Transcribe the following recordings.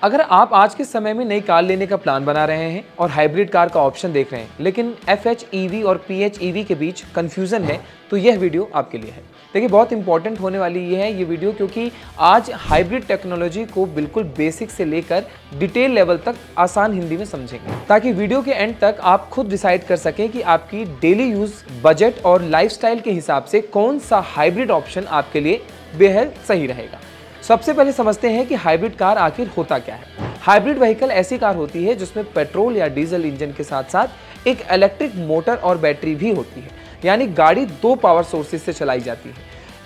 अगर आप आज के समय में नई कार लेने का प्लान बना रहे हैं और हाइब्रिड कार का ऑप्शन देख रहे हैं, लेकिन FHEV और PHEV के बीच कंफ्यूजन है, तो यह वीडियो आपके लिए है। देखिए, बहुत इंपॉर्टेंट होने वाली ये वीडियो, क्योंकि आज हाइब्रिड टेक्नोलॉजी को बिल्कुल बेसिक से लेकर डिटेल लेवल तक आसान हिंदी में समझेंगे, ताकि वीडियो के एंड तक आप खुद डिसाइड कर सकें कि आपकी डेली यूज, बजट और लाइफस्टाइल के हिसाब से कौन सा हाइब्रिड ऑप्शन आपके लिए बेहद सही रहेगा। सबसे पहले समझते हैं कि हाइब्रिड कार आखिर होता क्या है। हाइब्रिड व्हीकल ऐसी कार होती है जिसमें पेट्रोल या डीजल इंजन के साथ साथ एक इलेक्ट्रिक मोटर और बैटरी भी होती है, यानी गाड़ी दो पावर सोर्सेज से चलाई जाती है।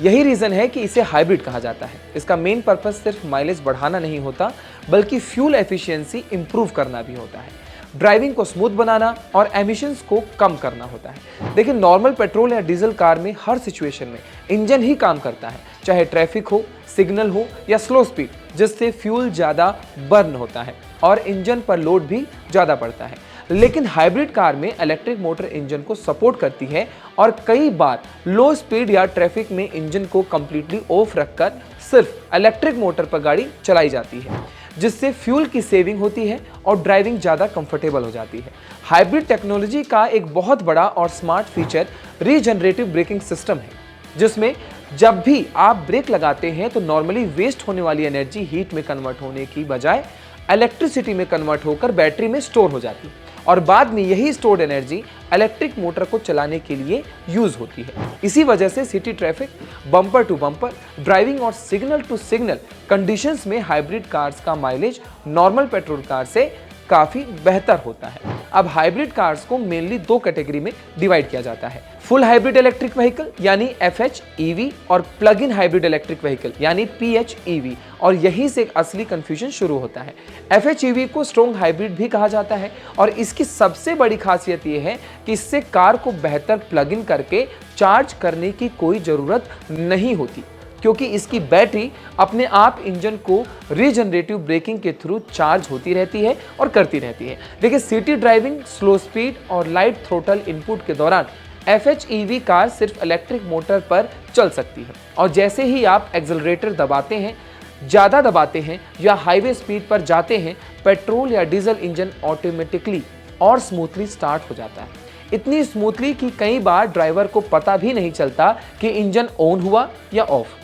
यही रीजन है कि इसे हाइब्रिड कहा जाता है। इसका मेन पर्पस सिर्फ माइलेज बढ़ाना नहीं होता, बल्कि फ्यूल एफिशिएंसी इंप्रूव करना भी होता है, ड्राइविंग को स्मूथ बनाना और एमिशंस को कम करना होता है। देखिए, नॉर्मल पेट्रोल या डीजल कार में हर सिचुएशन में इंजन ही काम करता है, चाहे ट्रैफिक हो, सिग्नल हो या स्लो स्पीड, जिससे फ्यूल ज़्यादा बर्न होता है और इंजन पर लोड भी ज़्यादा पड़ता है। लेकिन हाइब्रिड कार में इलेक्ट्रिक मोटर इंजन को सपोर्ट करती है और कई बार लो स्पीड या ट्रैफिक में इंजन को कंप्लीटली ऑफ रखकर सिर्फ इलेक्ट्रिक मोटर पर गाड़ी चलाई जाती है, जिससे फ्यूल की सेविंग होती है और ड्राइविंग ज़्यादा कंफर्टेबल हो जाती है। हाइब्रिड टेक्नोलॉजी का एक बहुत बड़ा और smart feature regenerative braking system है, जिसमें जब भी आप ब्रेक लगाते हैं तो नॉर्मली वेस्ट होने वाली एनर्जी हीट में कन्वर्ट होने की बजाय इलेक्ट्रिसिटी में कन्वर्ट होकर बैटरी में स्टोर हो जाती है और बाद में यही स्टोर्ड एनर्जी इलेक्ट्रिक मोटर को चलाने के लिए यूज होती है। इसी वजह से city traffic, bumper to bumper driving और सिग्नल टू सिग्नल कंडीशंस में हाइब्रिड कार्स का माइलेज नॉर्मल पेट्रोल कार से काफी बेहतर होता है। अब हाइब्रिड कार्स को मेनली दो कैटेगरी में डिवाइड किया जाता है: फुल हाइब्रिड इलेक्ट्रिक व्हीकल यानी FHEV और plug in hybrid electric vehicle यानी PHEV। और यहीं से एक असली कंफ्यूजन शुरू होता है। FHEV को स्ट्रॉन्ग हाइब्रिड भी कहा जाता है और इसकी सबसे बड़ी खासियत यह है कि इससे कार को बेहतर प्लग इन करके चार्ज करने की कोई जरूरत नहीं होती, क्योंकि इसकी बैटरी अपने आप इंजन को रीजनरेटिव ब्रेकिंग के थ्रू चार्ज होती रहती है और करती रहती है। देखिए, सिटी ड्राइविंग, स्लो स्पीड और लाइट थ्रोटल इनपुट के दौरान FHEV कार सिर्फ इलेक्ट्रिक मोटर पर चल सकती है और जैसे ही आप एक्सेलरेटर दबाते हैं, ज़्यादा दबाते हैं या हाईवे स्पीड पर जाते हैं, पेट्रोल या डीजल इंजन ऑटोमेटिकली और स्मूथली स्टार्ट हो जाता है। इतनी स्मूथली कि कई बार ड्राइवर को पता भी नहीं चलता कि इंजन ऑन हुआ या ऑफ।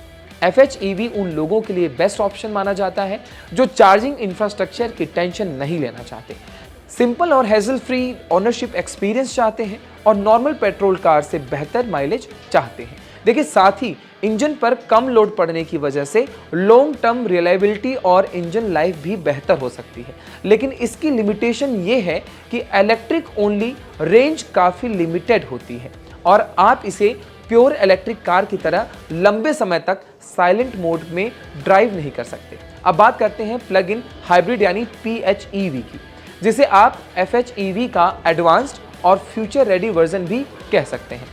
FHEV उन लोगों के लिए बेस्ट ऑप्शन माना जाता है जो चार्जिंग इंफ्रास्ट्रक्चर की टेंशन नहीं लेना चाहते, सिंपल और हैसल फ्री ओनरशिप एक्सपीरियंस चाहते हैं और नॉर्मल पेट्रोल कार से बेहतर माइलेज चाहते हैं। देखिए, साथ ही इंजन पर कम लोड पड़ने की वजह से लॉन्ग टर्म रिलायबिलिटी और इंजन लाइफ भी बेहतर हो सकती है। लेकिन इसकी लिमिटेशन ये है कि इलेक्ट्रिक ओनली रेंज काफ़ी लिमिटेड होती है और आप इसे प्योर इलेक्ट्रिक कार की तरह लंबे समय तक साइलेंट मोड में ड्राइव नहीं कर सकते। अब बात करते हैं प्लग इन हाइब्रिड यानी PHEV की, जिसे आप FHEV का एडवांस्ड और फ्यूचर रेडी वर्जन भी कह सकते हैं।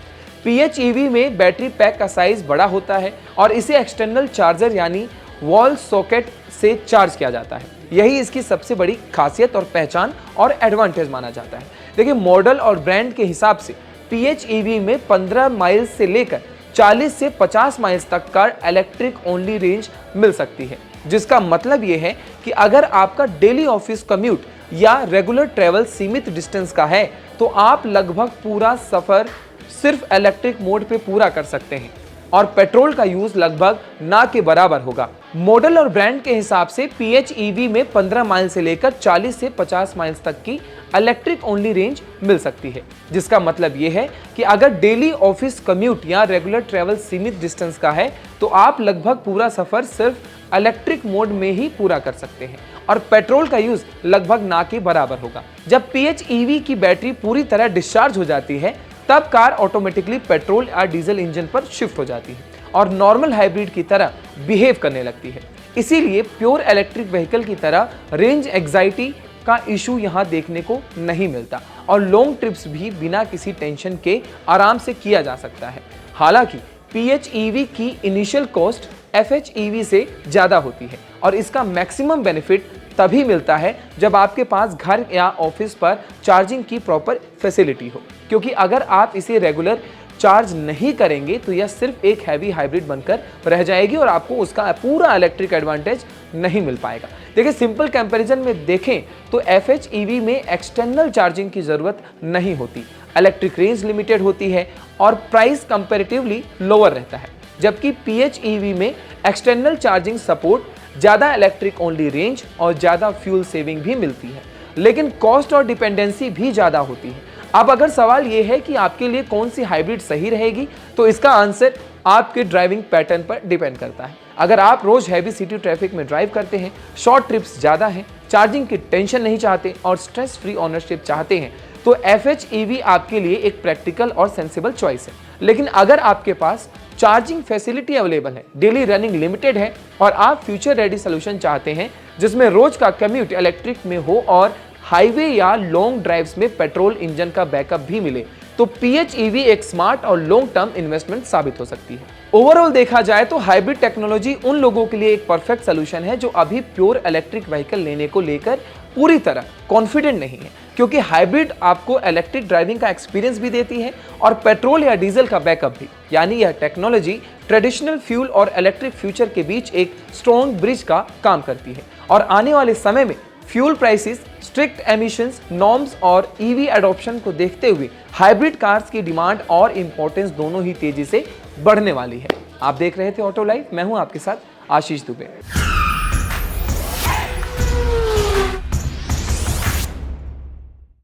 PHEV में बैटरी पैक का साइज बड़ा होता है और इसे एक्सटर्नल चार्जर यानी वॉल सॉकेट से चार्ज किया जाता है। यही इसकी सबसे बड़ी खासियत और पहचान और एडवांटेज माना जाता है। देखिए, मॉडल और ब्रांड के हिसाब से PHEV में 15 माइल से लेकर 40 से 50 माइल्स तक का इलेक्ट्रिक ओनली रेंज मिल सकती है, जिसका मतलब ये है कि अगर आपका डेली ऑफिस कम्यूट या रेगुलर ट्रैवल सीमित डिस्टेंस का है, तो आप लगभग पूरा सफर सिर्फ इलेक्ट्रिक मोड पे पूरा कर सकते हैं और पेट्रोल का यूज लगभग ना के बराबर होगा। मॉडल और ब्रांड के हिसाब से PHEV में 15 माइल से लेकर 40 से 50 माइल्स तक की इलेक्ट्रिक ओनली रेंज मिल सकती है, जिसका मतलब ये है कि अगर डेली ऑफिस कम्यूट या रेगुलर ट्रैवल सीमित डिस्टेंस का है, तो आप लगभग पूरा सफर सिर्फ इलेक्ट्रिक मोड में ही पूरा कर सकते हैं और पेट्रोल का यूज लगभग ना के बराबर होगा। जब PHEV की बैटरी पूरी तरह डिस्चार्ज हो जाती है, तब कार ऑटोमेटिकली पेट्रोल या डीजल इंजन पर शिफ्ट हो जाती है और नॉर्मल हाइब्रिड की तरह बिहेव करने लगती है। इसीलिए प्योर इलेक्ट्रिक व्हीकल की तरह रेंज एंजाइटी का इशू यहाँ देखने को नहीं मिलता और लॉन्ग ट्रिप्स भी बिना किसी टेंशन के आराम से किया जा सकता है। हालांकि PHEV की इनिशियल कॉस्ट FHEV से ज़्यादा होती है और इसका मैक्सिमम बेनिफिट तभी मिलता है जब आपके पास घर या ऑफिस पर चार्जिंग की प्रॉपर फैसिलिटी हो, क्योंकि अगर आप इसे रेगुलर चार्ज नहीं करेंगे तो यह सिर्फ एक हैवी हाइब्रिड बनकर रह जाएगी और आपको उसका पूरा इलेक्ट्रिक एडवांटेज नहीं मिल पाएगा। देखिए, सिंपल कंपैरिजन में देखें तो FH EV में एक्सटर्नल चार्जिंग की जरूरत नहीं होती, इलेक्ट्रिक रेंज लिमिटेड होती है और प्राइस कंपैरेटिवली लोअर रहता है, जबकि PHEV में एक्सटर्नल चार्जिंग सपोर्ट, ज़्यादा इलेक्ट्रिक ओनली रेंज और ज़्यादा फ्यूल सेविंग भी मिलती है, लेकिन कॉस्ट और डिपेंडेंसी भी ज़्यादा होती है। अब अगर सवाल ये है कि आपके लिए कौन सी हाइब्रिड सही रहेगी, तो इसका आंसर आपके ड्राइविंग पैटर्न पर डिपेंड करता है। अगर आप रोज हैवी सिटी ट्रैफिक में ड्राइव करते हैं, शॉर्ट ट्रिप्स ज़्यादा हैं, चार्जिंग की टेंशन नहीं चाहते और स्ट्रेस फ्री ओनरशिप चाहते हैं, तो FH EV आपके लिए एक प्रैक्टिकल और सेंसिबल चॉइस है। लेकिन अगर आपके पास चार्जिंग फैसिलिटी अवेलेबल है, डेली रनिंग लिमिटेड है और आप फ्यूचर रेडी सोल्यूशन चाहते हैं जिसमें रोज का कम्यूट इलेक्ट्रिक में हो और हाईवे या लॉन्ग ड्राइव्स में पेट्रोल इंजन का बैकअप भी मिले, तो PHEV एक स्मार्ट और लॉन्ग टर्म इन्वेस्टमेंट साबित हो सकती है। ओवरऑल देखा जाए तो हाइब्रिड टेक्नोलॉजी उन लोगों के लिए एक परफेक्ट सोल्यूशन है जो अभी प्योर इलेक्ट्रिक व्हीकल लेने को लेकर पूरी तरह कॉन्फिडेंट नहीं है, क्योंकि हाइब्रिड आपको इलेक्ट्रिक ड्राइविंग का एक्सपीरियंस भी देती है और पेट्रोल या डीजल का बैकअप भी। यानी यह टेक्नोलॉजी ट्रेडिशनल फ्यूल और इलेक्ट्रिक फ्यूचर के बीच एक स्ट्रॉन्ग ब्रिज का काम करती है और आने वाले समय में fuel prices, strict emissions norms और EV एडॉप्शन को देखते हुए हाइब्रिड कार्स की डिमांड और इंपॉर्टेंस दोनों ही तेजी से बढ़ने वाली है। आप देख रहे थे ऑटो लाइफ, मैं हूं आपके साथ आशीष दुबे।